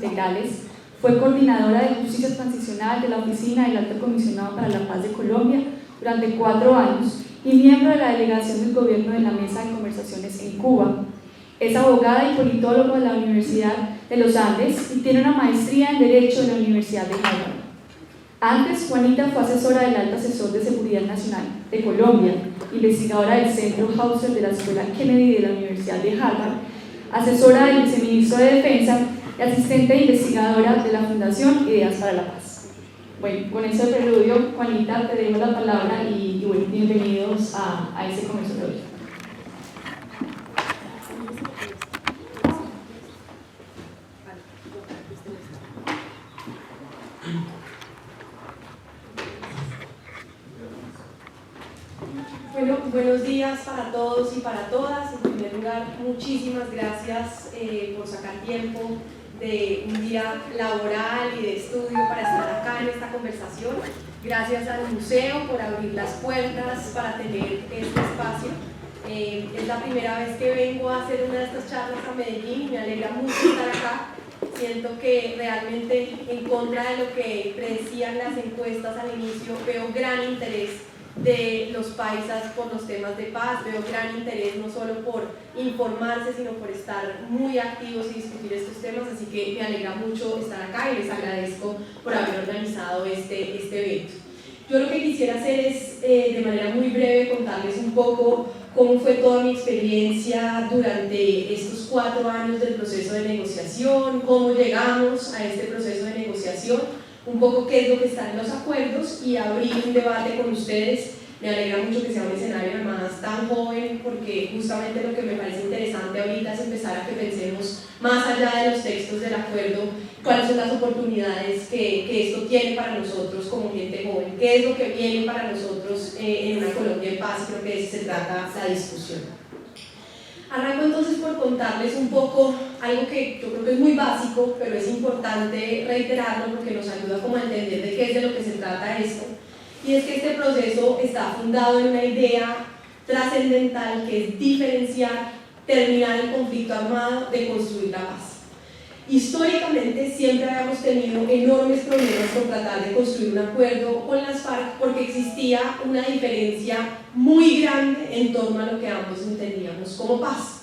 integrales, fue coordinadora de Justicia Transicional de la Oficina del Alto Comisionado para la Paz de Colombia durante 4 años y miembro de la delegación del gobierno de la Mesa de Conversaciones en Cuba. Es abogada y politólogo de la Universidad de los Andes y tiene una maestría en Derecho de la Universidad de Harvard. Antes, Juanita fue asesora del Alto Asesor de Seguridad Nacional de Colombia, investigadora del Centro Hauser de la Escuela Kennedy de la Universidad de Harvard, asesora del viceministro de Defensa y asistente investigadora de la Fundación Ideas para la Paz. Bueno, con ese preludio, Juanita, te dejo la palabra y bueno, bienvenidos a este conversatorio. Bueno, buenos días para todos y para todas. En primer lugar, muchísimas gracias por sacar tiempo de un día laboral y de estudio para estar acá en esta conversación. Gracias al museo por abrir las puertas para tener este espacio. Es la primera vez que vengo a hacer una de estas charlas a Medellín y me alegra mucho estar acá. Siento que realmente, en contra de lo que predecían las encuestas al inicio, veo gran interés de los paisas por los temas de paz, veo gran interés no solo por informarse, sino por estar muy activos y discutir estos temas, así que me alegra mucho estar acá y les agradezco por haber organizado este evento. Yo lo que quisiera hacer es, de manera muy breve, contarles un poco cómo fue toda mi experiencia durante estos 4 años del proceso de negociación, cómo llegamos a este proceso de negociación, un poco qué es lo que está en los acuerdos y abrir un debate con ustedes. Me alegra mucho que sea un escenario además tan joven, porque justamente lo que me parece interesante ahorita es empezar a que pensemos más allá de los textos del acuerdo, cuáles son las oportunidades que esto tiene para nosotros como gente joven, qué es lo que viene para nosotros en una Colombia en paz. Creo que de eso se trata la discusión. Arranco entonces por contarles un poco algo que yo creo que es muy básico, pero es importante reiterarlo porque nos ayuda como a entender de qué es de lo que se trata esto. Y es que este proceso está fundado en una idea trascendental que es diferenciar, terminar el conflicto armado de construir la paz. Históricamente siempre habíamos tenido enormes problemas con tratar de construir un acuerdo con las FARC porque existía una diferencia muy grande en torno a lo que ambos entendíamos como paz.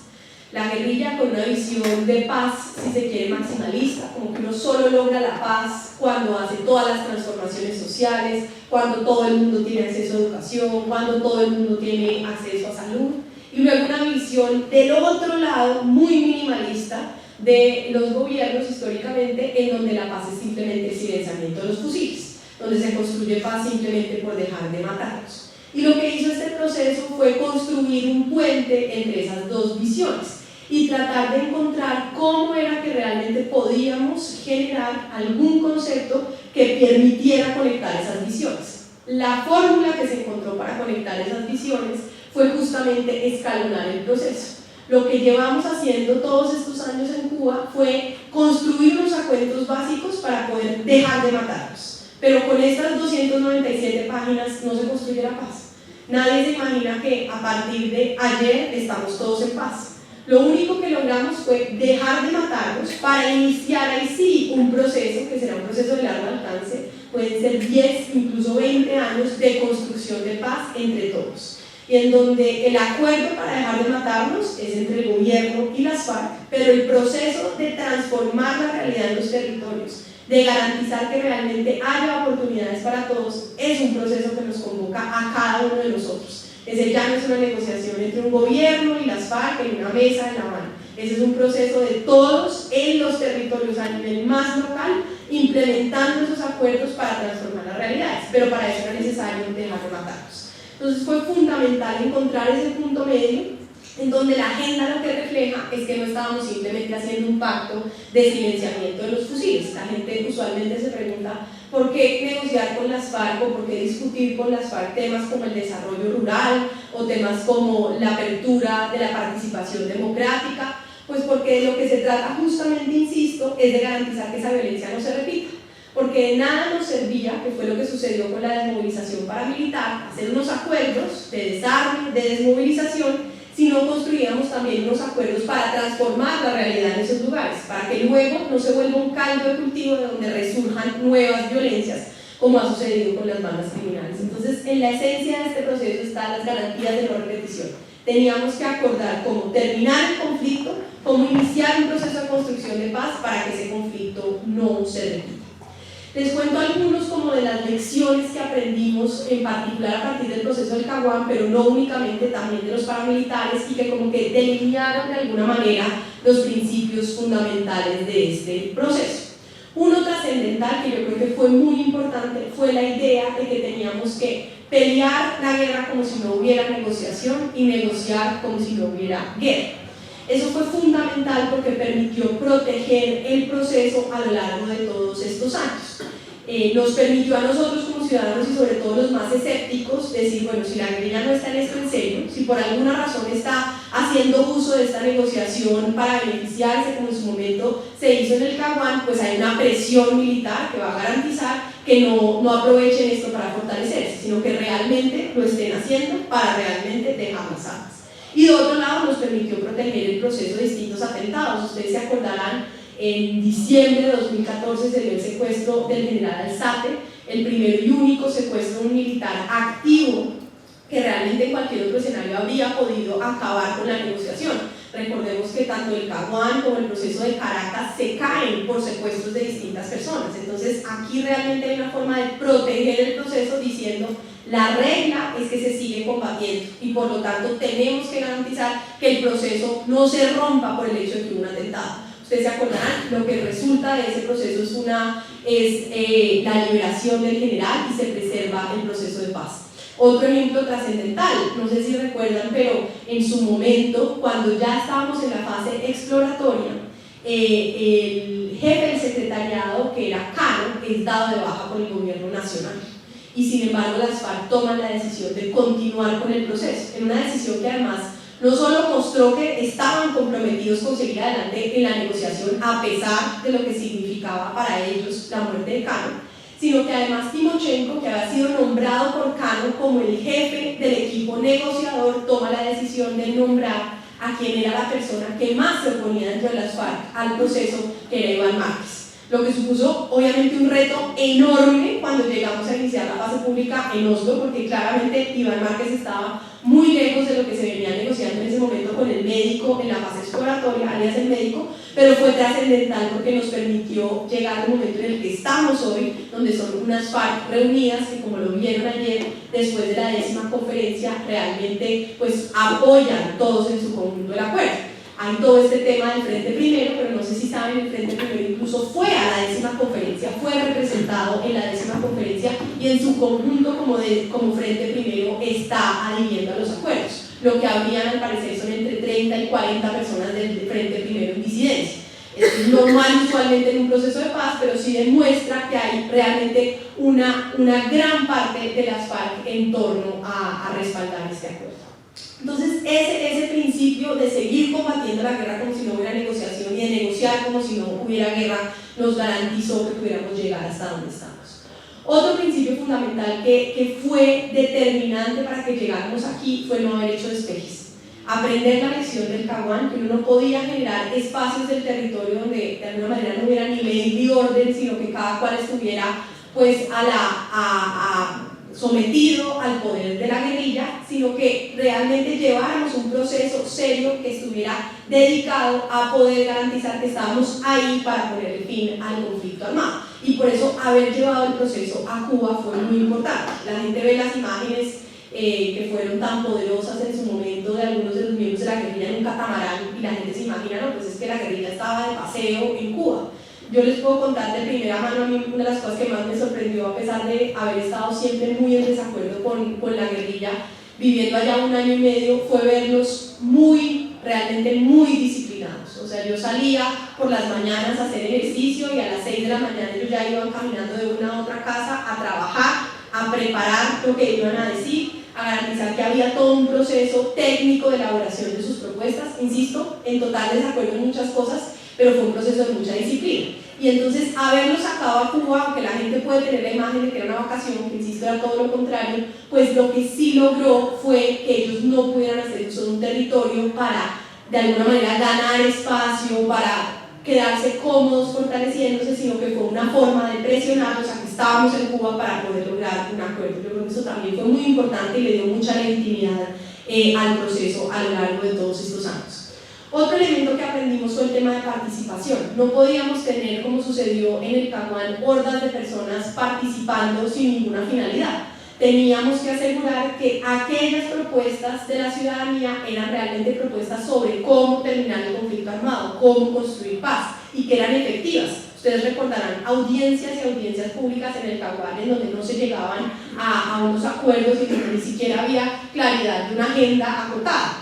La guerrilla con una visión de paz, si se quiere, maximalista, como que uno solo logra la paz cuando hace todas las transformaciones sociales, cuando todo el mundo tiene acceso a educación, cuando todo el mundo tiene acceso a salud, y luego una visión del otro lado muy minimalista de los gobiernos históricamente, en donde la paz es simplemente el silenciamiento de los fusiles, donde se construye paz simplemente por dejar de matarlos. Y lo que hizo este proceso fue construir un puente entre esas dos visiones y tratar de encontrar cómo era que realmente podíamos generar algún concepto que permitiera conectar esas visiones. La fórmula que se encontró para conectar esas visiones fue justamente escalonar el proceso. Lo que llevamos haciendo todos estos años en Cuba fue construir unos acuerdos básicos para poder dejar de matarlos. Pero con estas 297 páginas no se construye la paz. Nadie se imagina que a partir de ayer estamos todos en paz. Lo único que logramos fue dejar de matarlos para iniciar ahí sí un proceso, que será un proceso de largo alcance, pueden ser 10, incluso 20 años de construcción de paz entre todos. Y en donde el acuerdo para dejar de matarnos es entre el gobierno y las FARC, pero el proceso de transformar la realidad en los territorios, de garantizar que realmente haya oportunidades para todos, es un proceso que nos convoca a cada uno de nosotros. Ese ya no es una negociación entre un gobierno y las FARC en una mesa en La Habana. Ese es un proceso de todos en los territorios a nivel más local, implementando esos acuerdos para transformar las realidades, pero para eso era necesario dejar de matarlos. Entonces fue fundamental encontrar ese punto medio en donde la agenda lo que refleja es que no estábamos simplemente haciendo un pacto de silenciamiento de los fusiles. La gente usualmente se pregunta ¿por qué negociar con las FARC o por qué discutir con las FARC temas como el desarrollo rural o temas como la apertura de la participación democrática? Pues porque de lo que se trata justamente, insisto, es de garantizar que esa violencia no se repita. Porque de nada nos servía, que fue lo que sucedió con la desmovilización paramilitar, hacer unos acuerdos de desarme, de desmovilización, sino construíamos también unos acuerdos para transformar la realidad en esos lugares, para que luego no se vuelva un caldo de cultivo de donde resurjan nuevas violencias, como ha sucedido con las bandas criminales. Entonces, en la esencia de este proceso están las garantías de no repetición. Teníamos que acordar cómo terminar el conflicto, cómo iniciar un proceso de construcción de paz para que ese conflicto no se repita. Les cuento algunos como de las lecciones que aprendimos, en particular a partir del proceso del Caguán, pero no únicamente, también de los paramilitares, y que como que delinearon de alguna manera los principios fundamentales de este proceso. Uno trascendental, que yo creo que fue muy importante, fue la idea de que teníamos que pelear la guerra como si no hubiera negociación y negociar como si no hubiera guerra. Eso fue fundamental porque permitió proteger el proceso a lo largo de todos estos años. Nos permitió a nosotros como ciudadanos y sobre todo los más escépticos decir, bueno, si la guerrilla no está en esto en serio, si por alguna razón está haciendo uso de esta negociación para beneficiarse, como en su momento se hizo en el Caguán, pues hay una presión militar que va a garantizar que no aprovechen esto para fortalecerse, sino que realmente lo estén haciendo para realmente dejar las armas. Y de otro lado nos permitió proteger el proceso de distintos atentados. Ustedes se acordarán, en diciembre de 2014 se dio el secuestro del general Alzate, el primero y único secuestro de un militar activo que realmente en cualquier otro escenario habría podido acabar con la negociación. Recordemos que tanto el Caguán como el proceso de Caracas se caen por secuestros de distintas personas. Entonces aquí realmente hay una forma de proteger el proceso diciendo la regla es que se sigue combatiendo y por lo tanto tenemos que garantizar que el proceso no se rompa por el hecho de que hubo un atentado. Ustedes se acordarán, lo que resulta de ese proceso es la liberación del general y se preserva el proceso de paz. Otro ejemplo trascendental, no sé si recuerdan, pero en su momento, cuando ya estábamos en la fase exploratoria, el jefe del secretariado, que era Cano, es dado de baja por el gobierno nacional. Y sin embargo las FARC toman la decisión de continuar con el proceso, en una decisión que además no solo mostró que estaban comprometidos con seguir adelante en la negociación a pesar de lo que significaba para ellos la muerte de Cano, sino que además Timochenko, que había sido nombrado por Cano como el jefe del equipo negociador, toma la decisión de nombrar a quien era la persona que más se oponía dentro de las FARC al proceso, que era Iván Márquez. Lo que supuso obviamente un reto enorme cuando llegamos a iniciar la fase pública en Oslo, porque claramente Iván Márquez estaba muy lejos de lo que se venía negociando en ese momento con el médico en la fase exploratoria, alias el médico, pero fue trascendental porque nos permitió llegar al momento en el que estamos hoy, donde son unas FARC reunidas que, como lo vieron ayer, después de la 10ª conferencia, realmente pues apoyan todos en su conjunto el acuerdo. Hay todo este tema del Frente Primero, pero no sé si saben, el Frente Primero incluso fue a la 10ª conferencia, fue representado en la 10ª conferencia y en su conjunto como Frente Primero está adhiriendo a los acuerdos. Lo que habrían al parecer son entre 30 y 40 personas del Frente Primero en disidencia. Es normal usualmente en un proceso de paz, pero sí demuestra que hay realmente una gran parte de las FARC en torno a respaldar este acuerdo. Entonces ese principio de seguir combatiendo la guerra como si no hubiera negociación y de negociar como si no hubiera guerra nos garantizó que pudiéramos llegar hasta donde estamos. Otro principio fundamental que fue determinante para que llegáramos aquí fue no haber hecho despejes. Aprender la lección del Caguán, que uno no podía generar espacios del territorio donde de alguna manera no hubiera ni ley ni orden, sino que cada cual estuviera pues sometido al poder de la guerrilla, sino que realmente lleváramos un proceso serio que estuviera dedicado a poder garantizar que estábamos ahí para poner fin al conflicto armado. Y por eso haber llevado el proceso a Cuba fue muy importante. La gente ve las imágenes que fueron tan poderosas en su momento de algunos de los miembros de la guerrilla en un catamarán y la gente se imagina, no, pues es que la guerrilla estaba de paseo en Cuba. Yo les puedo contar de primera mano, a mí una de las cosas que más me sorprendió, a pesar de haber estado siempre muy en desacuerdo con la guerrilla, viviendo allá 1 año y medio, fue verlos realmente muy disciplinados. O sea, yo salía por las mañanas a hacer ejercicio y a las 6 de la mañana ellos ya iban caminando de una a otra casa a trabajar, a preparar lo que iban a decir, a garantizar que había todo un proceso técnico de elaboración de sus propuestas, insisto, en total desacuerdo en muchas cosas, pero fue un proceso de mucha disciplina. y entonces haberlo sacado a Cuba, aunque la gente puede tener la imagen de que era una vacación, que insisto era todo lo contrario, pues lo que sí logró fue que ellos no pudieran hacer uso de un territorio para de alguna manera ganar espacio, para quedarse cómodos fortaleciéndose, sino que fue una forma de presionarlos a que estábamos en Cuba para poder lograr un acuerdo. Yo creo que eso también fue muy importante y le dio mucha legitimidad al proceso a lo largo de todos estos años. Otro elemento que aprendimos fue el tema de participación. No podíamos tener, como sucedió en el Caguán, hordas de personas participando sin ninguna finalidad. Teníamos que asegurar que aquellas propuestas de la ciudadanía eran realmente propuestas sobre cómo terminar el conflicto armado, cómo construir paz, y que eran efectivas. Ustedes recordarán audiencias y audiencias públicas en el Caguán en donde no se llegaban a unos acuerdos y donde ni siquiera había claridad de una agenda acotada.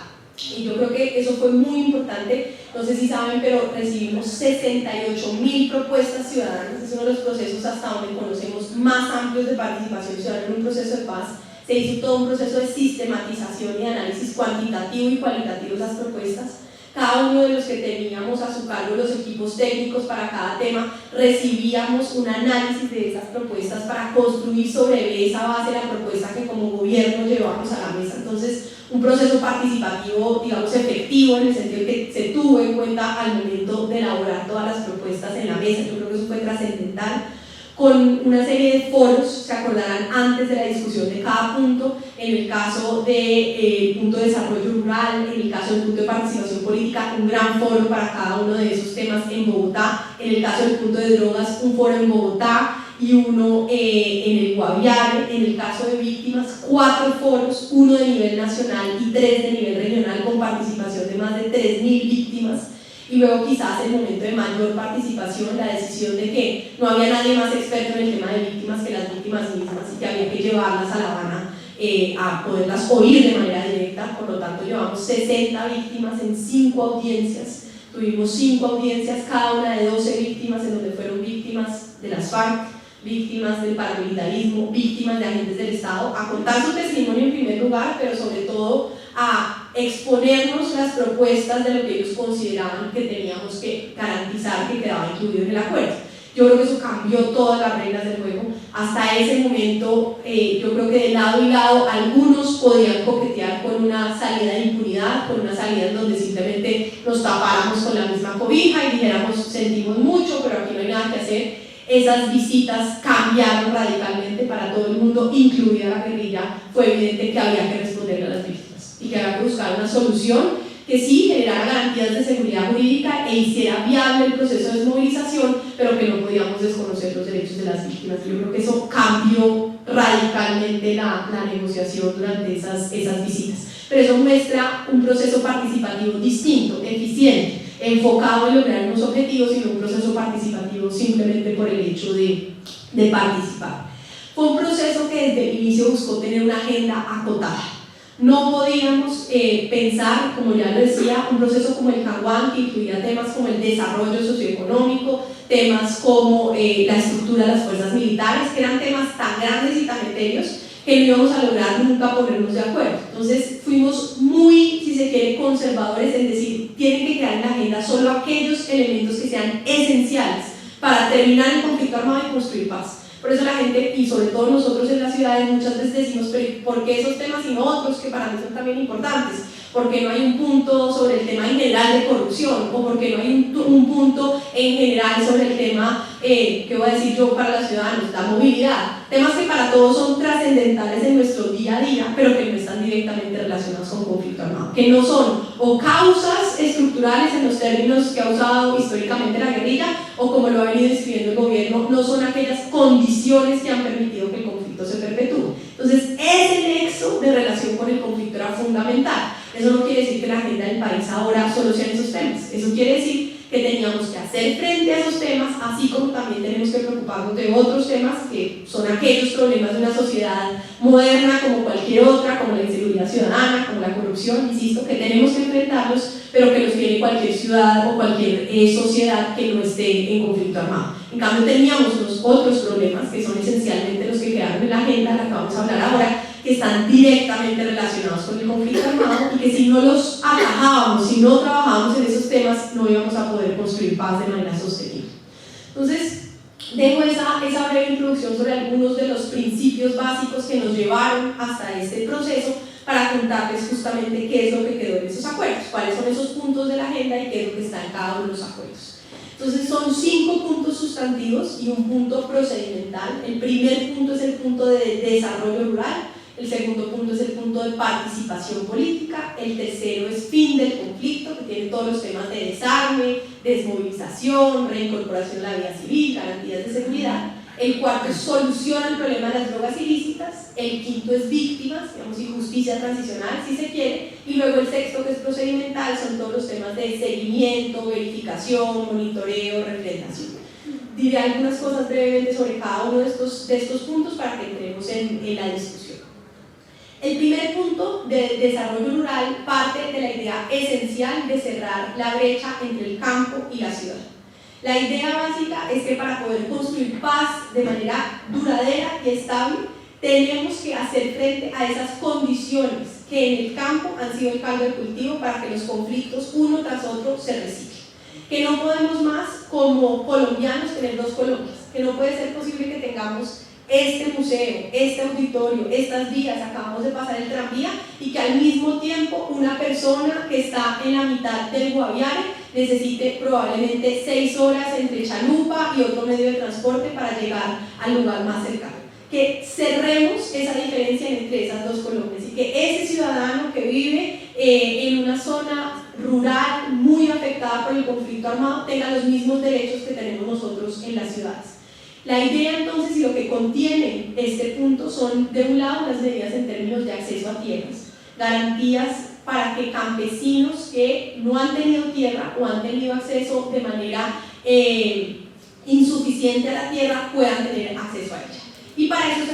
Y yo creo que eso fue muy importante. No sé si saben, pero recibimos 68.000 propuestas ciudadanas. Es uno de los procesos hasta donde conocemos más amplios de participación ciudadana en un proceso de paz. Se hizo todo un proceso de sistematización y análisis cuantitativo y cualitativo de esas propuestas. Cada uno de los que teníamos a su cargo los equipos técnicos para cada tema, recibíamos un análisis de esas propuestas para construir sobre esa base la propuesta que como gobierno llevamos a la mesa. Entonces, un proceso participativo, digamos, efectivo, en el sentido de que se tuvo en cuenta al momento de elaborar todas las propuestas en la mesa. Yo creo que eso fue trascendental, con una serie de foros, se acordarán, antes de la discusión de cada punto, en el caso del punto de desarrollo rural, en el caso del punto de participación política, un gran foro para cada uno de esos temas en Bogotá, en el caso del punto de drogas, un foro en Bogotá y uno en el Guaviare, en el caso de víctimas, 4 foros, uno de nivel nacional y 3 de nivel regional, con participación de más de 3.000 víctimas. Y luego quizás el momento de mayor participación, la decisión de que no había nadie más experto en el tema de víctimas que las víctimas mismas y que había que llevarlas a La Habana a poderlas oír de manera directa. Por lo tanto, llevamos 60 víctimas en 5 audiencias. Tuvimos 5 audiencias, cada una de 12 víctimas, en donde fueron víctimas de las FARC, víctimas del paramilitarismo, víctimas de agentes del Estado, a contar su testimonio en primer lugar, pero sobre todo a exponernos las propuestas de lo que ellos consideraban que teníamos que garantizar que quedaba incluido en el acuerdo. Yo creo que eso cambió todas las reglas del juego. Hasta ese momento, yo creo que de lado y lado, algunos podían coquetear con una salida de impunidad, con una salida en donde simplemente nos tapáramos con la misma cobija y dijéramos, sentimos mucho, pero aquí no hay nada que hacer. Esas visitas cambiaron radicalmente para todo el mundo, incluida la guerrilla. Fue evidente que había que responderle a las víctimas y que había que buscar una solución que sí generara garantías de seguridad jurídica e hiciera viable el proceso de desmovilización, pero que no podíamos desconocer los derechos de las víctimas. Yo creo que eso cambió radicalmente la negociación durante esas visitas. Pero eso muestra un proceso participativo distinto, eficiente, enfocado en lograr unos objetivos, sino un proceso participativo simplemente por el hecho de participar. Fue un proceso que desde el inicio buscó tener una agenda acotada. No podíamos pensar, como ya lo decía, un proceso como el Caguán, que incluía temas como el desarrollo socioeconómico, temas como la estructura de las fuerzas militares, que eran temas tan grandes y tan etéreos que no íbamos a lograr nunca ponernos de acuerdo. Entonces fuimos muy, si se quiere, conservadores en decir, tienen que quedar en la agenda solo aquellos elementos que sean esenciales para terminar el conflicto armado y construir paz. Por eso la gente, y sobre todo nosotros en las ciudades, muchas veces decimos, pero ¿por qué esos temas y no otros que para mí son también importantes? ¿Por qué no hay un punto sobre el tema en general de corrupción? ¿O por qué no hay un punto en general sobre el tema, qué voy a decir yo para los ciudadanos, la movilidad? Temas que para todos son trascendentales en nuestro día a día, pero que no están directamente relacionados con conflicto armado, que no son o causas estructurales en los términos que ha usado históricamente la guerrilla, o como lo ha venido describiendo el gobierno, no son aquellas condiciones que han permitido que el conflicto se perpetúe. Entonces, ese nexo de relación con el conflicto era fundamental. Eso no quiere decir que la agenda del país ahora solo sean esos temas. Eso quiere decir que teníamos que hacer frente a esos temas, así como también tenemos que preocuparnos de otros temas que son aquellos problemas de una sociedad moderna como cualquier otra, como la inseguridad ciudadana, como la corrupción, insisto, que tenemos que enfrentarlos, pero que los tiene cualquier ciudad o cualquier sociedad que no esté en conflicto armado. En cambio teníamos unos otros problemas que son esencialmente los que quedaron en la agenda, de la que vamos a hablar ahora, que están directamente relacionados con el conflicto armado y que si no los atajábamos, si no trabajábamos en esos temas, no íbamos a poder construir paz de manera sostenible. Entonces, dejo esa breve introducción sobre algunos de los principios básicos que nos llevaron hasta este proceso para contarles justamente qué es lo que quedó en esos acuerdos, cuáles son esos puntos de la agenda y qué es lo que está en cada uno de los acuerdos. Entonces son 5 puntos sustantivos y un punto procedimental. El primer punto es el punto de desarrollo rural, el segundo punto es el punto de participación política, el tercero es fin del conflicto, que tiene todos los temas de desarme, desmovilización, reincorporación a la vida civil, garantías de seguridad. El cuarto es solución al problema de las drogas ilícitas, el quinto es víctimas, digamos, y justicia transicional si se quiere, y luego el sexto, que es procedimental, son todos los temas de seguimiento, verificación, monitoreo, refrendación. Diré algunas cosas brevemente sobre cada uno de estos puntos para que entremos en la discusión. El primer punto de desarrollo rural parte de la idea esencial de cerrar la brecha entre el campo y la ciudad. La idea básica es que para poder construir paz de manera duradera y estable, tenemos que hacer frente a esas condiciones que en el campo han sido el caldo de cultivo para que los conflictos uno tras otro se reciclen. Que no podemos más, como colombianos, tener dos Colombias, que no puede ser posible que tengamos este museo, este auditorio, estas vías, acabamos de pasar el tranvía, y que al mismo tiempo una persona que está en la mitad del Guaviare necesite probablemente 6 horas entre chalupa y otro medio de transporte para llegar al lugar más cercano. Que cerremos esa diferencia entre esas dos Colombias y que ese ciudadano que vive en una zona rural muy afectada por el conflicto armado tenga los mismos derechos que tenemos nosotros en las ciudades. La idea entonces y lo que contiene este punto son, de un lado, las medidas en términos de acceso a tierras, garantías para que campesinos que no han tenido tierra o han tenido acceso de manera insuficiente a la tierra puedan tener acceso a ella. Y para eso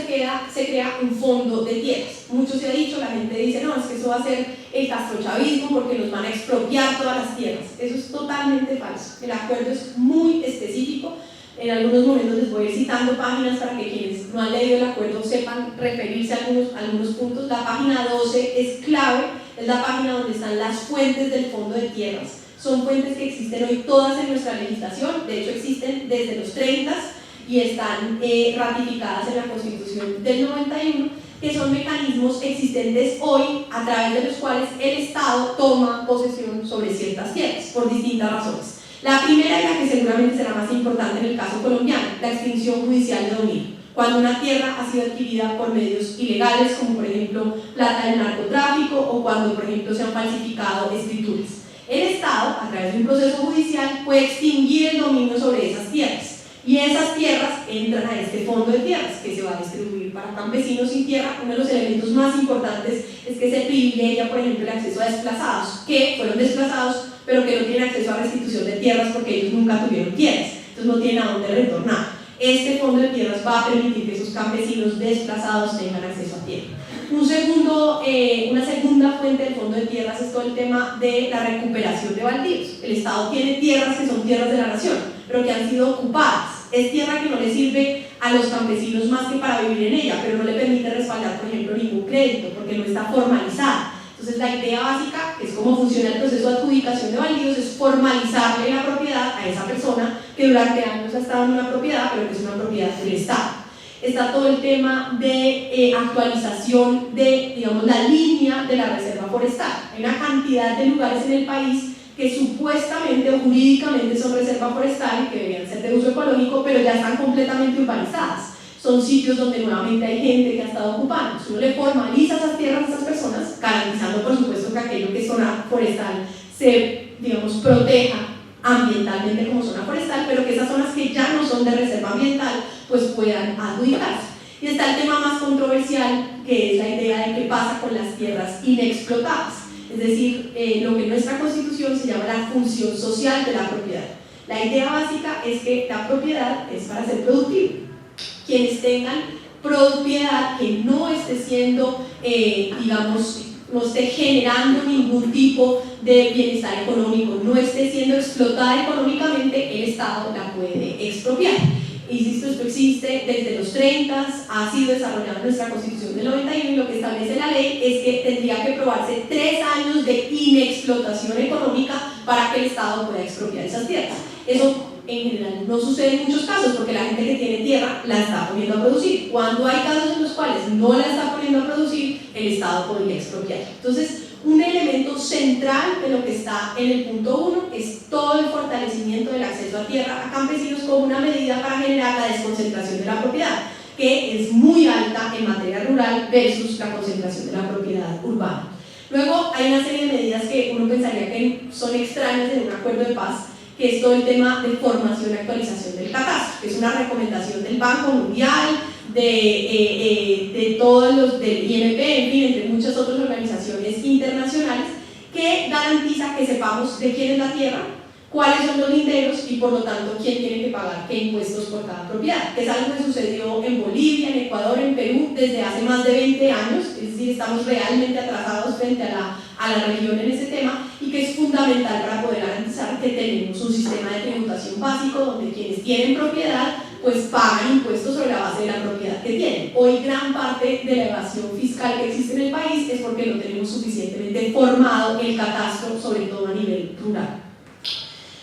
se crea un fondo de tierras. Mucho se ha dicho, la gente dice, no, es que eso va a ser el castrochavismo porque nos van a expropiar todas las tierras. Eso es totalmente falso. El acuerdo es muy específico. En algunos momentos les voy a ir citando páginas para que quienes no han leído el acuerdo sepan referirse a algunos puntos. La página 12 es clave, es la página donde están las fuentes del fondo de tierras. Son fuentes que existen hoy todas en nuestra legislación, de hecho existen desde los 30 y están ratificadas en la Constitución del 91, que son mecanismos existentes hoy a través de los cuales el Estado toma posesión sobre ciertas tierras por distintas razones. La primera y la que seguramente será más importante en el caso colombiano, la extinción judicial de dominio. Cuando una tierra ha sido adquirida por medios ilegales, como por ejemplo plata del narcotráfico o cuando por ejemplo se han falsificado escrituras. El Estado, a través de un proceso judicial, puede extinguir el dominio sobre esas tierras. Y esas tierras entran a este fondo de tierras que se va a distribuir para campesinos sin tierra. Uno de los elementos más importantes es que se privilegia, por ejemplo, el acceso a desplazados, que fueron desplazados pero que no tienen acceso a restitución de tierras porque ellos nunca tuvieron tierras, entonces no tienen a dónde retornar. Este fondo de tierras va a permitir que esos campesinos desplazados tengan acceso a tierra. Una segunda fuente del fondo de tierras es todo el tema de la recuperación de baldíos. El Estado tiene tierras que son tierras de la nación, pero que han sido ocupadas. Es tierra que no le sirve a los campesinos más que para vivir en ella, pero no le permite respaldar, por ejemplo, ningún crédito, porque no está formalizada. Entonces la idea básica, que es cómo funciona el proceso de adjudicación de baldíos, es formalizarle la propiedad a esa persona que durante años ha estado en una propiedad, pero que es una propiedad del Estado. Está todo el tema de actualización de, digamos, la línea de la reserva forestal. Hay una cantidad de lugares en el país que supuestamente o jurídicamente son reserva forestal y que deberían ser de uso ecológico, pero ya están completamente urbanizadas. Son sitios donde nuevamente hay gente que ha estado ocupando. Si uno le formaliza esas tierras a esas personas, garantizando por supuesto que aquello que es zona forestal se, digamos, proteja ambientalmente como zona forestal, pero que esas zonas que ya no son de reserva ambiental pues puedan adjudicarse. Y está el tema más controversial, que es la idea de qué pasa con las tierras inexplotadas, es decir, lo que en nuestra Constitución se llama la función social de la propiedad. La idea básica es que la propiedad es para ser productiva. Quienes tengan propiedad que no esté siendo, digamos, no esté generando ningún tipo de bienestar económico, no esté siendo explotada económicamente, el Estado la puede expropiar. Insisto, esto existe desde los 30, ha sido desarrollado en nuestra Constitución del 91 y lo que establece la ley es que tendría que probarse 3 años de inexplotación económica para que el Estado pueda expropiar esas tierras. Eso en general no sucede en muchos casos, porque la gente que tiene tierra la está poniendo a producir. Cuando hay casos en los cuales no la está poniendo a producir, el Estado podría expropiar. Entonces, un elemento central de lo que está en el punto 1 es todo el fortalecimiento del acceso a tierra a campesinos como una medida para generar la desconcentración de la propiedad, que es muy alta en materia rural versus la concentración de la propiedad urbana. Luego hay una serie de medidas que uno pensaría que son extrañas en un acuerdo de paz, que es todo el tema de formación y actualización del catastro, que es una recomendación del Banco Mundial, de todos los del IMP, en fin, entre muchas otras organizaciones internacionales, que garantiza que sepamos de quién es la tierra, cuáles son los linderos y por lo tanto quién tiene que pagar qué impuestos por cada propiedad, que es algo que sucedió en Bolivia, en Ecuador, en Perú desde hace más de 20 años, es decir, estamos realmente atrasados frente a la región en ese tema, y que es fundamental para poder garantizar que tenemos un sistema de tributación básico donde quienes tienen propiedad pues pagan impuestos sobre la base de la propiedad que tienen. Hoy gran parte de la evasión fiscal que existe en el país es porque no tenemos suficientemente formado el catastro, sobre todo a nivel rural.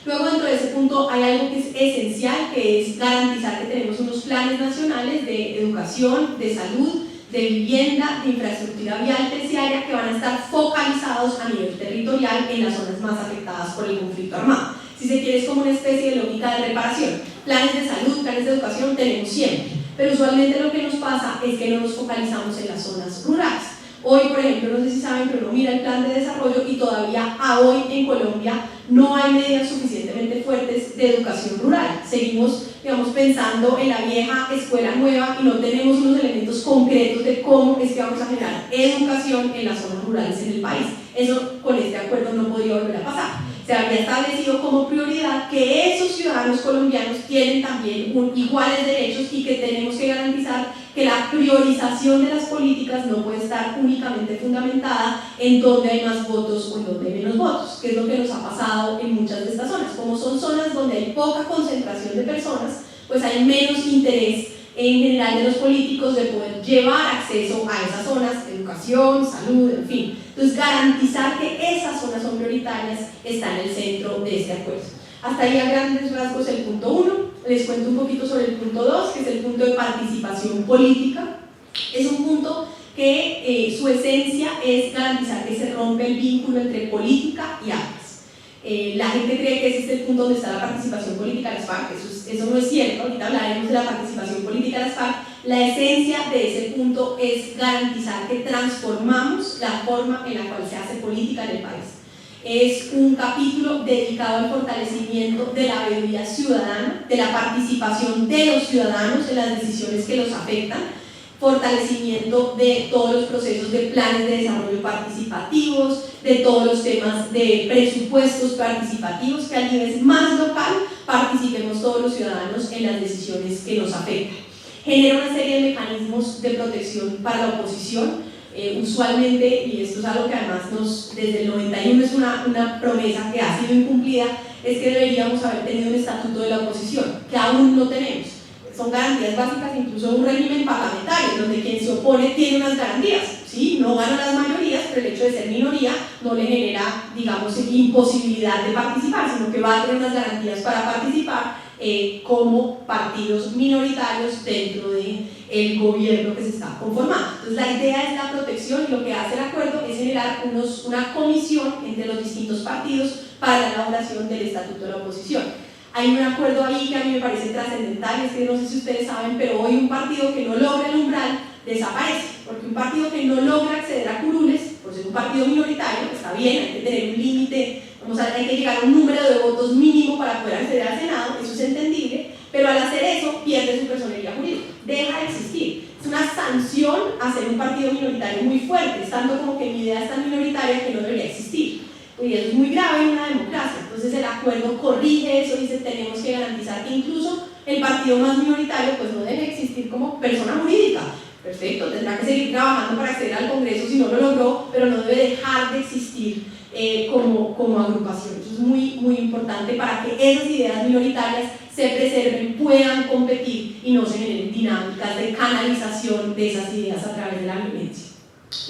Luego, dentro de ese punto hay algo que es esencial, que es garantizar que tenemos unos planes nacionales de educación, de salud, de vivienda, de infraestructura vial terciaria que van a estar focalizados a nivel territorial en las zonas más afectadas por el conflicto armado. Si se quiere, es como una especie de lógica de reparación. Planes de salud, planes de educación tenemos siempre, pero usualmente lo que nos pasa es que no nos focalizamos en las zonas rurales. Hoy, por ejemplo, no sé si saben, pero uno mira el plan de desarrollo y todavía a hoy en Colombia no hay medidas suficientemente fuertes de educación rural. Seguimos, digamos, pensando en la vieja escuela nueva y no tenemos unos elementos concretos de cómo es que vamos a generar educación en las zonas rurales en el país. Eso con este acuerdo no podría volver a pasar. Se había establecido como prioridad que esos ciudadanos colombianos tienen también iguales derechos y que tenemos que garantizar que la priorización de las políticas no puede estar únicamente fundamentada en donde hay más votos o en donde hay menos votos, que es lo que nos ha pasado en muchas de estas zonas. Como son zonas donde hay poca concentración de personas, pues hay menos interés en general de los políticos de poder llevar acceso a esas zonas, educación, salud, en fin. Entonces, garantizar que esas zonas son prioritarias está en el centro de este acuerdo. Hasta ahí a grandes rasgos el punto 1. Les cuento un poquito sobre el punto 2, que es el punto de participación política. Es un punto que su esencia es garantizar que se rompe el vínculo entre política y armas. La gente cree que ese es el punto donde está la participación política de las FARC. Eso no es cierto. Ahorita hablaremos de la participación política de las FARC. La esencia de ese punto es garantizar que transformamos la forma en la cual se hace política en el país. Es un capítulo dedicado al fortalecimiento de la veeduría ciudadana, de la participación de los ciudadanos en las decisiones que los afectan, fortalecimiento de todos los procesos de planes de desarrollo participativos, de todos los temas de presupuestos participativos, que a nivel más local participemos todos los ciudadanos en las decisiones que nos afectan. Genera una serie de mecanismos de protección para la oposición. Usualmente, y esto es algo que además desde el 91 es una promesa que ha sido incumplida, es que deberíamos haber tenido un estatuto de la oposición, que aún no tenemos. Son garantías básicas, incluso un régimen parlamentario, donde quien se opone tiene unas garantías, ¿sí? No ganan las mayorías, pero el hecho de ser minoría no le genera, digamos, imposibilidad de participar, sino que va a tener unas garantías para participar como partidos minoritarios dentro del gobierno que se está conformando. Entonces la idea es la protección, y lo que hace el acuerdo es generar una comisión entre los distintos partidos para la elaboración del estatuto de la oposición. Hay un acuerdo ahí que a mí me parece trascendental, es que no sé si ustedes saben, pero hoy un partido que no logra el umbral desaparece, porque un partido que no logra acceder a curules, por ser un partido minoritario, está bien, hay que tener un límite, hay que llegar a un número de votos mínimo para poder acceder al Senado, eso es entendible, pero al hacer eso pierde su personería jurídica, deja de existir. Es una sanción a ser un partido minoritario muy fuerte, es tanto como que mi idea es tan minoritaria que no debería existir. Y eso es muy grave en una democracia. Entonces el acuerdo corrige eso, dice tenemos que garantizar que incluso el partido más minoritario pues no debe existir como persona jurídica. Perfecto, tendrá que seguir trabajando para acceder al Congreso si no lo logró, pero no debe dejar de existir como agrupación. Eso es muy, muy importante para que esas ideas minoritarias se preserven, puedan competir y no se generen dinámicas de canalización de esas ideas a través de la violencia.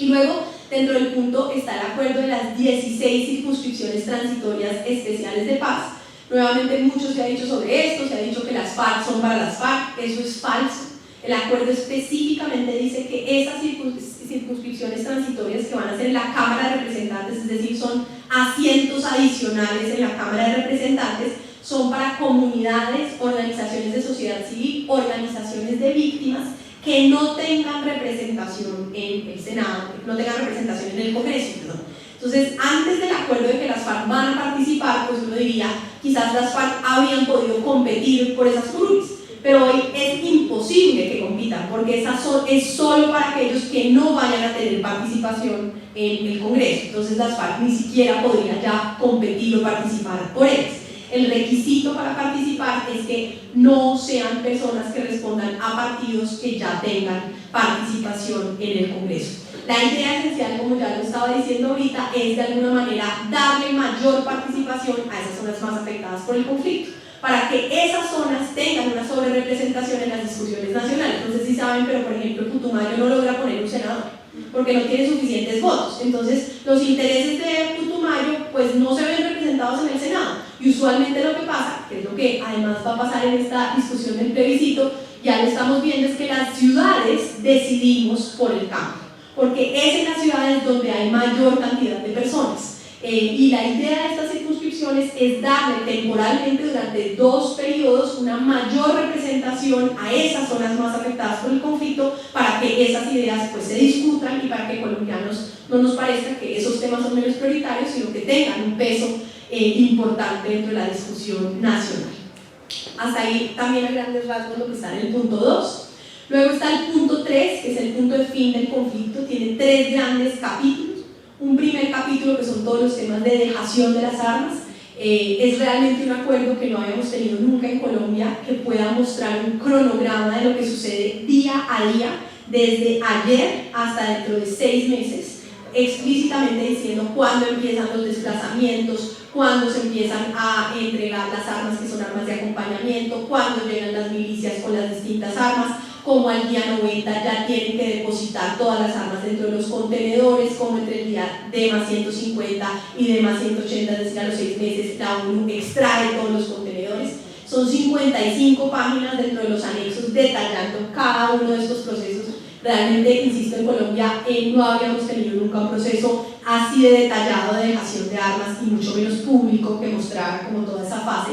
Y luego, dentro del punto está el acuerdo de las 16 circunscripciones transitorias especiales de paz, Nuevamente mucho se ha dicho sobre esto, se ha dicho que las FARC son para las FARC, eso es falso. El acuerdo específicamente dice que esas circunscripciones transitorias que van a ser en la Cámara de Representantes, es decir, son asientos adicionales en la Cámara de Representantes, son para comunidades, organizaciones de sociedad civil, organizaciones de víctimas que no tengan representación en el Senado, que no tengan representación en el Congreso, perdón. Entonces, antes del acuerdo de que las FARC van a participar, pues uno diría, quizás las FARC habían podido competir por esas curules, pero hoy es imposible que compitan, porque es solo para aquellos que no vayan a tener participación en el Congreso. Entonces las FARC ni siquiera podrían ya competir o participar por ellas. El requisito para participar es que no sean personas que respondan a partidos que ya tengan participación en el Congreso. La idea esencial, como ya lo estaba diciendo ahorita, es de alguna manera darle mayor participación a esas zonas más afectadas por el conflicto, para que esas zonas tengan una sobrerepresentación en las discusiones nacionales. No sé si saben, pero por ejemplo Putumayo no logra poner un senador porque no tiene suficientes votos. Entonces los intereses de Putumayo pues no se ven representados en el Senado, y usualmente lo que pasa, que es lo que además va a pasar en esta discusión del plebiscito, ya lo estamos viendo, es que las ciudades decidimos por el campo, porque es en las ciudades donde hay mayor cantidad de personas. Y la idea de estas circunscripciones es darle temporalmente durante 2 periodos una mayor representación a esas zonas más afectadas por el conflicto, para que esas ideas pues se discutan y para que colombianos no nos parezca que esos temas son menos prioritarios, sino que tengan un peso importante dentro de la discusión nacional. Hasta ahí también a grandes rasgos lo que está en el punto 2. Luego está el punto 3, que es el punto de fin del conflicto. Tiene 3 grandes capítulos. Un primer capítulo que son todos los temas de dejación de las armas. Es realmente un acuerdo que no habíamos tenido nunca en Colombia, que pueda mostrar un cronograma de lo que sucede día a día, desde ayer hasta dentro de 6 meses, explícitamente diciendo cuándo empiezan los desplazamientos, cuándo se empiezan a entregar las armas que son armas de acompañamiento, cuándo llegan las milicias con las distintas armas, cómo al día 90 ya tienen que depositar todas las armas dentro de los contenedores, cómo entre el día D+150 y D+180, es decir, a los 6 meses, la ONU extrae todos los contenedores. Son 55 páginas dentro de los anexos detallando cada uno de estos procesos. Realmente, insisto, en Colombia no habíamos tenido nunca un proceso así de detallado de dejación de armas, y mucho menos público, que mostrara como toda esa fase.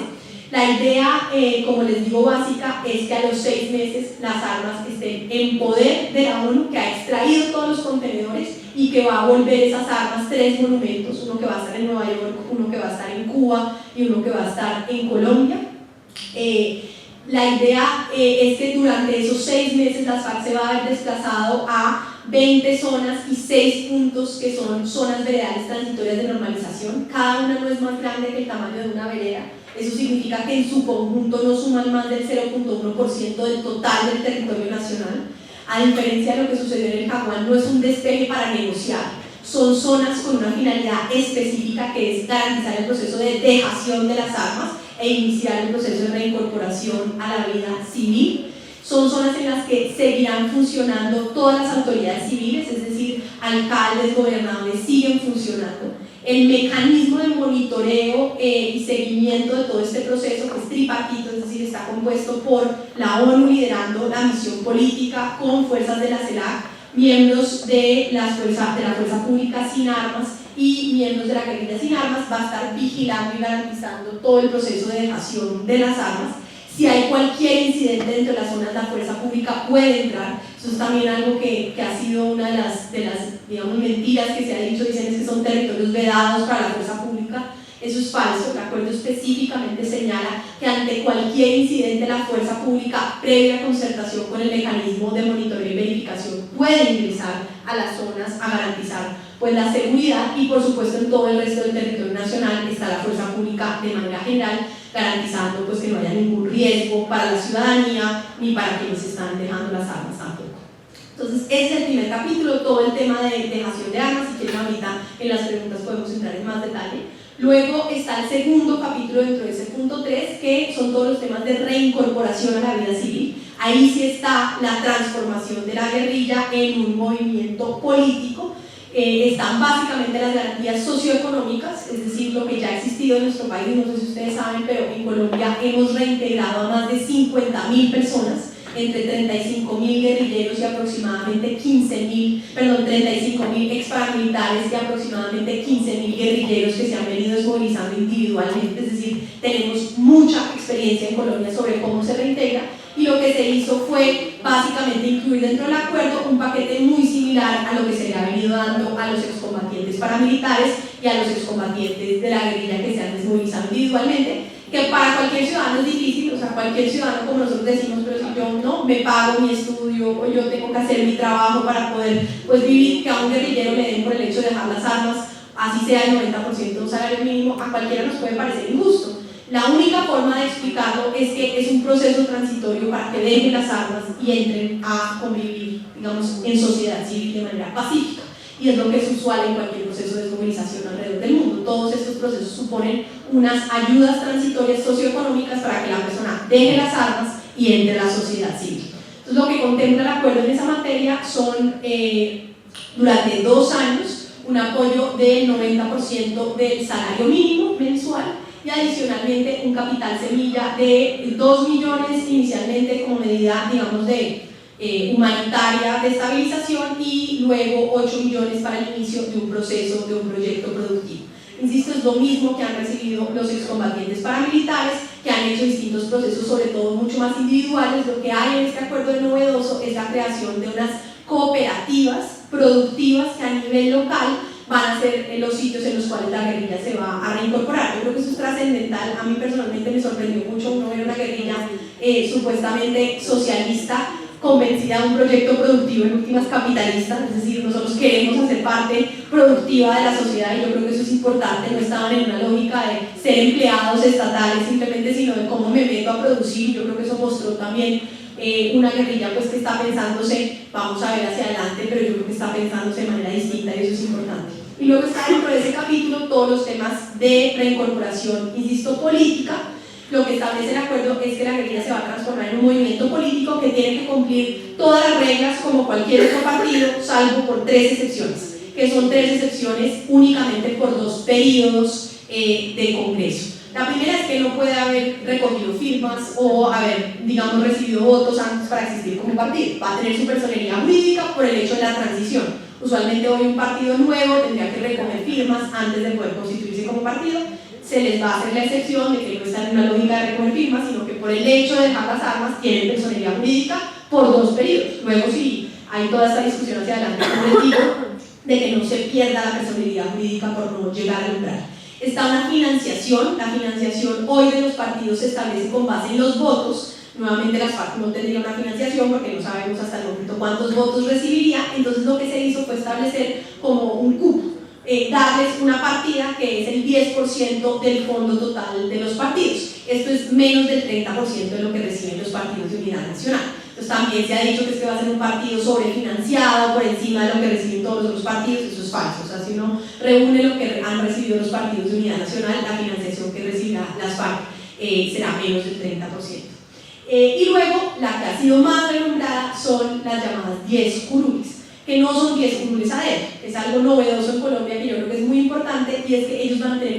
La idea, como les digo, básica, es que a los 6 meses las armas estén en poder de la ONU, que ha extraído todos los contenedores y que va a volver esas armas 3 monumentos, uno que va a estar en Nueva York, uno que va a estar en Cuba y uno que va a estar en Colombia. La idea es que durante esos 6 meses las FARC se va a haber desplazado a 20 zonas y 6 puntos que son zonas veredales transitorias de normalización. Cada una no es más grande que el tamaño de una vereda. Eso significa que en su conjunto no suman más del 0.1% del total del territorio nacional. A diferencia de lo que sucedió en el Caguán, no es un despeje para negociar, son zonas con una finalidad específica, que es garantizar el proceso de dejación de las armas e iniciar el proceso de reincorporación a la vida civil. Son zonas en las que seguirán funcionando todas las autoridades civiles, es decir, alcaldes, gobernadores siguen funcionando. El mecanismo de monitoreo y seguimiento de todo este proceso, que es tripartito, es decir, está compuesto por la ONU liderando la misión política con fuerzas de la CELAC, miembros de la fuerza pública sin armas y miembros de la guerrilla sin armas, va a estar vigilando y garantizando todo el proceso de dejación de las armas. Si hay cualquier incidente dentro de las zonas, la fuerza pública puede entrar. Eso es también algo que ha sido una de las digamos, mentiras que se ha dicho. Dicen que son territorios vedados para la fuerza pública. Eso es falso. El acuerdo específicamente señala que ante cualquier incidente la fuerza pública, previa concertación con el mecanismo de monitoreo y verificación, puede ingresar a las zonas a garantizar pues la seguridad, y por supuesto en todo el resto del territorio nacional está la fuerza pública de manera general garantizando pues que no haya ningún riesgo para la ciudadanía ni para quienes están dejando las armas tampoco. Entonces ese es el primer capítulo, todo el tema de dejación de armas. Si quieren ahorita en las preguntas podemos entrar en más detalle. Luego está el segundo capítulo dentro de ese punto 3, que son todos los temas de reincorporación a la vida civil. Ahí sí está la transformación de la guerrilla en un movimiento político. están básicamente las garantías socioeconómicas, es decir, lo que ya ha existido en nuestro país, no sé si ustedes saben, pero en Colombia hemos reintegrado a más de 50.000 personas, entre 35.000 guerrilleros y aproximadamente 35.000 exparamilitares y aproximadamente 15.000 guerrilleros que se han venido desmovilizando individualmente, es decir, tenemos mucha experiencia en Colombia sobre cómo se reintegra, y lo que se hizo fue básicamente incluir dentro del acuerdo un paquete muy similar a lo que se le ha venido dando a los excombatientes paramilitares y a los excombatientes de la guerrilla que se han desmovilizado individualmente, que para cualquier ciudadano es difícil, o sea, cualquier ciudadano, como nosotros decimos, pero si yo no me pago mi estudio o yo tengo que hacer mi trabajo para poder pues vivir, que a un guerrillero le den por el hecho de dejar las armas, así sea el 90% de un salario mínimo, a cualquiera nos puede parecer injusto. La única forma de explicarlo es que es un proceso transitorio para que dejen las armas y entren a convivir, digamos, en sociedad civil de manera pacífica. Y es lo que es usual en cualquier proceso de desmovilización alrededor del mundo. Todos estos procesos suponen unas ayudas transitorias socioeconómicas para que la persona deje las armas y entre a la sociedad civil. Entonces, lo que contempla el acuerdo en esa materia son, durante 2 años, un apoyo del 90% del salario mínimo mensual, y adicionalmente un capital semilla de 2 millones inicialmente como medida, digamos, de humanitaria de estabilización, y luego 8 millones para el inicio de un proceso, de un proyecto productivo. Insisto, es lo mismo que han recibido los excombatientes paramilitares, que han hecho distintos procesos, sobre todo mucho más individuales. Lo que hay en este acuerdo de novedoso es la creación de unas cooperativas productivas que a nivel local van a ser los sitios en los cuales la guerrilla se va a reincorporar. Yo creo que eso es trascendental. A mí personalmente me sorprendió mucho uno ver una guerrilla supuestamente socialista convencida de un proyecto productivo, en últimas capitalista, es decir, nosotros queremos hacer parte productiva de la sociedad, y yo creo que eso es importante. No estaban en una lógica de ser empleados estatales simplemente, sino de cómo me meto a producir. Yo creo que eso mostró también una guerrilla pues que está pensándose, vamos a ver hacia adelante, pero yo creo que está pensándose de manera distinta, y eso es importante. Y luego está dentro de ese capítulo todos los temas de reincorporación, insisto, política. Lo que establece el acuerdo es que la guerrilla se va a transformar en un movimiento político que tiene que cumplir todas las reglas como cualquier otro partido, salvo por 3 excepciones, que son 3 excepciones únicamente por 2 periodos de Congreso. La primera es que no puede haber recogido firmas o haber, digamos, recibido votos antes para existir como partido. Va a tener su personería jurídica por el hecho de la transición. Usualmente hoy un partido nuevo tendría que recoger firmas antes de poder constituirse como partido. Se les va a hacer la excepción de que no están en una lógica de recoger firmas, sino que por el hecho de dejar las armas tienen personería jurídica por 2 periodos. Luego, si hay toda esta discusión hacia adelante, como les digo, de que no se pierda la personería jurídica por no llegar al umbral. Está una financiación. La financiación hoy de los partidos se establece con base en los votos. Nuevamente las FARC no tendría una financiación porque no sabemos hasta el momento cuántos votos recibiría. Entonces lo que se hizo fue establecer como un cupo, darles una partida que es el 10% del fondo total de los partidos. Esto es menos del 30% de lo que reciben los partidos de unidad nacional. Entonces también se ha dicho que es que va a ser un partido sobrefinanciado por encima de lo que reciben todos los otros partidos. Eso es falso. O sea, si uno reúne lo que han recibido los partidos de unidad nacional, la financiación que recibirá las FARC será menos del 30%. Y luego, la que ha sido más renombrada son las llamadas 10 curules, que no son 10 curules ADER, es algo novedoso en Colombia que yo creo que es muy importante, y es que ellos van a tener